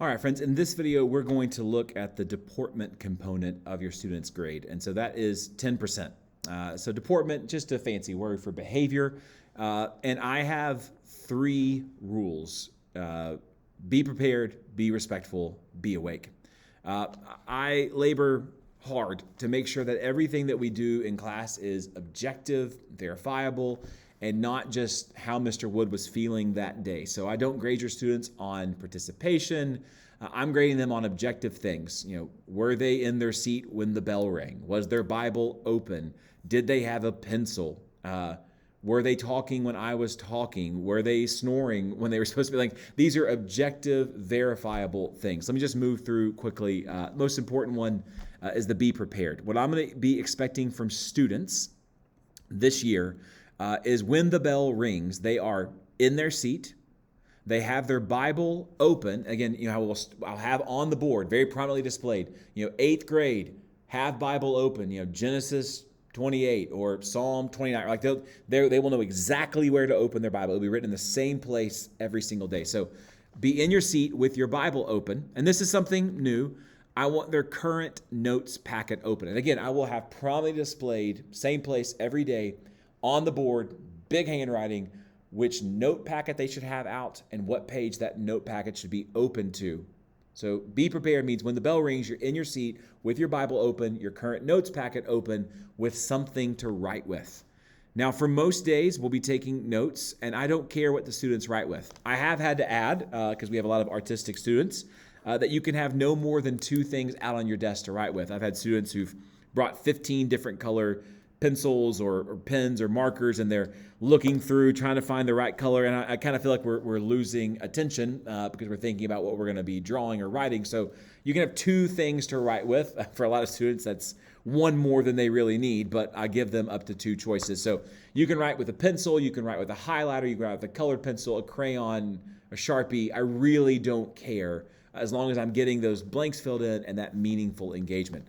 All right, friends, in this video, we're going to look at the deportment component of your student's grade. And so that is 10%. So deportment, just a fancy word for behavior. And I have 3 rules. Be prepared, be respectful, be awake. I labor hard to make sure that everything that we do in class is objective, verifiable, and not just how Mr. Wood was feeling that day. So I don't grade your students on participation. I'm grading them on objective things. Were they in their seat when the bell rang? Was their Bible open? Did they have a pencil? Were they talking when I was talking? Were they snoring when they were supposed to be? These are objective, verifiable things. Let me just move through quickly. Most important one is the be prepared. What I'm going to be expecting from students this year is when the bell rings, they are in their seat. They have their Bible open. Again, I'll have on the board, very prominently displayed, 8th grade, have Bible open, Genesis 28 or Psalm 29. They will know exactly where to open their Bible. It'll be written in the same place every single day. So be in your seat with your Bible open. And this is something new. I want their current notes packet open. And again, I will have prominently displayed, same place every day, on the board, big handwriting, which note packet they should have out and what page that note packet should be open to. So be prepared means when the bell rings, you're in your seat with your Bible open, your current notes packet open with something to write with. Now, for most days, we'll be taking notes, and I don't care what the students write with. I have had to add, because we have a lot of artistic students, that you can have no more than 2 things out on your desk to write with. I've had students who've brought 15 different color pencils or pens or markers, and they're looking through, trying to find the right color. And I kind of feel like we're losing attention because we're thinking about what we're going to be drawing or writing. So you can have 2 things to write with. For a lot of students, that's 1 more than they really need, but I give them up to 2 choices. So you can write with a pencil, you can write with a highlighter, you can write with a colored pencil, a crayon, a Sharpie. I really don't care as long as I'm getting those blanks filled in and that meaningful engagement.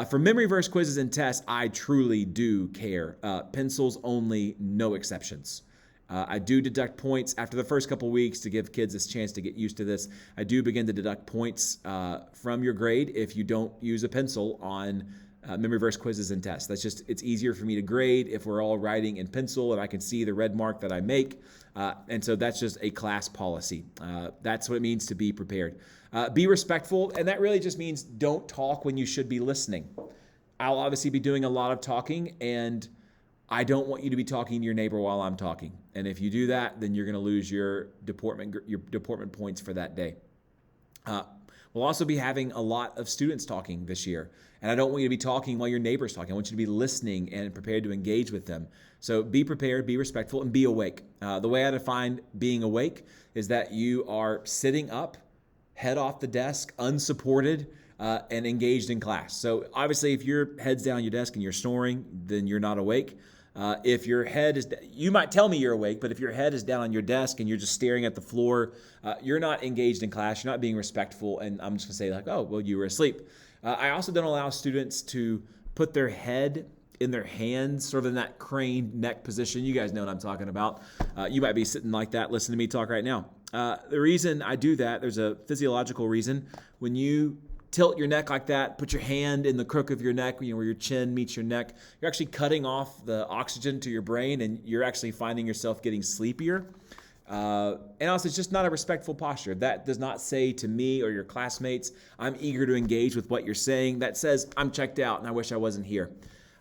For memory verse quizzes and tests, I truly do care. Pencils only, no exceptions. I do deduct points after the first couple weeks to give kids this chance to get used to this. I do begin to deduct points from your grade if you don't use a pencil on memory verse quizzes and tests. It's easier for me to grade if we're all writing in pencil and I can see the red mark that I make. And so that's just a class policy. That's what it means to be prepared. Be respectful, and that really just means don't talk when you should be listening. I'll obviously be doing a lot of talking, and I don't want you to be talking to your neighbor while I'm talking. And if you do that, then you're going to lose your deportment points for that day. We'll also be having a lot of students talking this year, and I don't want you to be talking while your neighbor's talking. I want you to be listening and prepared to engage with them. So be prepared, be respectful, and be awake. The way I define being awake is that you are sitting up, head off the desk, unsupported, and engaged in class. So obviously, if your head's down on your desk and you're snoring, then you're not awake. If your head is, you might tell me you're awake, but if your head is down on your desk and you're just staring at the floor, you're not engaged in class, you're not being respectful, and I'm just gonna say oh, well, you were asleep. I also don't allow students to put their head in their hands, sort of in that craned neck position. You guys know what I'm talking about. You might be sitting like that, listening to me talk right now. The reason I do that, there's a physiological reason. When you tilt your neck like that, put your hand in the crook of your neck, where your chin meets your neck, you're actually cutting off the oxygen to your brain, and you're actually finding yourself getting sleepier. And also, it's just not a respectful posture. That does not say to me or your classmates, I'm eager to engage with what you're saying. That says, I'm checked out and I wish I wasn't here.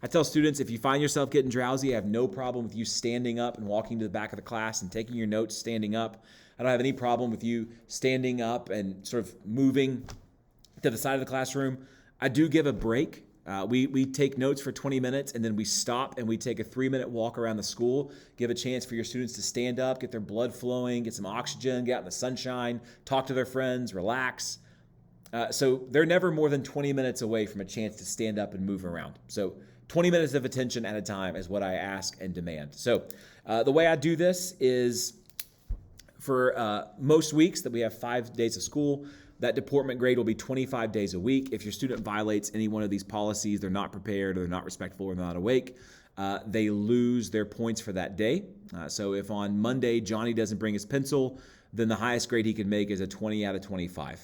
I tell students, if you find yourself getting drowsy, I have no problem with you standing up and walking to the back of the class and taking your notes standing up. I don't have any problem with you standing up and sort of moving to the side of the classroom. I do give a break. We take notes for 20 minutes, and then we stop and we take a 3-minute walk around the school, give a chance for your students to stand up, get their blood flowing, get some oxygen, get out in the sunshine, talk to their friends, relax. So they're never more than 20 minutes away from a chance to stand up and move around. So 20 minutes of attention at a time is what I ask and demand. So the way I do this is for most weeks that we have 5 days of school, that deportment grade will be 25 days a week. If your student violates any one of these policies, they're not prepared or they're not respectful or they're not awake, they lose their points for that day. So if on Monday Johnny doesn't bring his pencil, then the highest grade he can make is a 20 out of 25.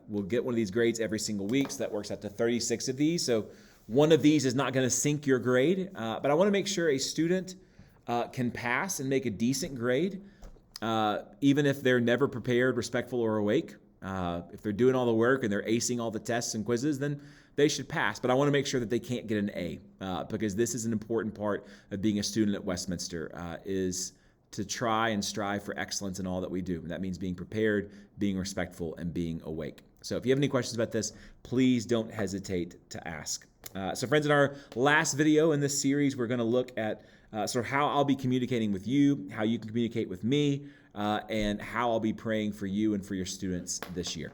We'll get one of these grades every single week, so that works out to 36 of these. So one of these is not going to sink your grade, but I want to make sure a student can pass and make a decent grade, even if they're never prepared, respectful, or awake. If they're doing all the work and they're acing all the tests and quizzes, then they should pass. But I want to make sure that they can't get an A, because this is an important part of being a student at Westminster, is to try and strive for excellence in all that we do. And that means being prepared, being respectful, and being awake. So if you have any questions about this, please don't hesitate to ask. So friends, in our last video in this series, we're going to look at sort of how I'll be communicating with you, how you can communicate with me, and how I'll be praying for you and for your students this year.